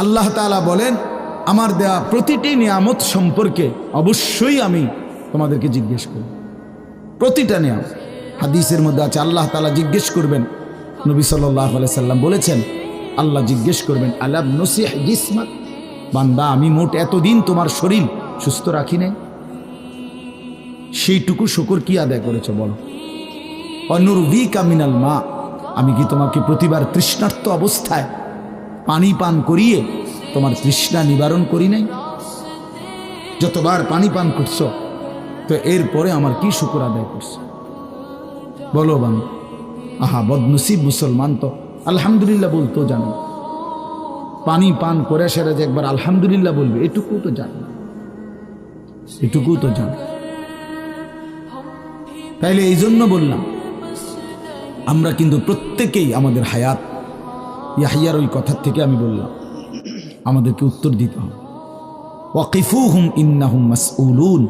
আল্লাহ তাআলা বলেন, আমার দেয়া প্রতিটি নিয়ামত সম্পর্কে অবশ্যই আমি তোমাদেরকে জিজ্ঞেস করব। প্রতিটা নিয়ামত হাদিসের মধ্যে আছে, আল্লাহ তাআলা জিজ্ঞেস করবেন। নবী সাল্লাল্লাহু আলাইহি সাল্লাম বলেছেন, আল্লাহ জিজ্ঞেস করবেন, আলাম নসিহ জিসমাক, বান্দা আমি মোট এতদিন তোমার শরীর সুস্থ রাখি নাই, সেইটুকু শুকর কি আদায় করেছো বলো। অনুরবিকা মিনাল মা, আমি কি তোমাকে প্রতিবার তৃষ্ণার্ত অবস্থায় পানি পান করিয়ে তোমার তৃষ্ণা নিবারণ করি নাই? যতবার পানি পান করছো, তো এরপরে আমার কি শুকর আদায় করছো বলো বান্দা। আহা বদনসিব মুসলমান তো আলহামদুলিল্লাহ বলতেও জানে, পানি পান করে সেরা যে একবার আলহামদুলিল্লাহ বলবে এটুকু তো জানে, এটুকু তো জানে। তাইলে এই জন্য বললাম, আমরা কিন্তু প্রত্যেকেই আমাদের হায়াত, ইয়াহিয়ার ওই কথার থেকে আমি বললাম আমাদেরকে উত্তর দিতে হবে। ওয়াকিফুহুম ইন্নাহুম মাসউলুন।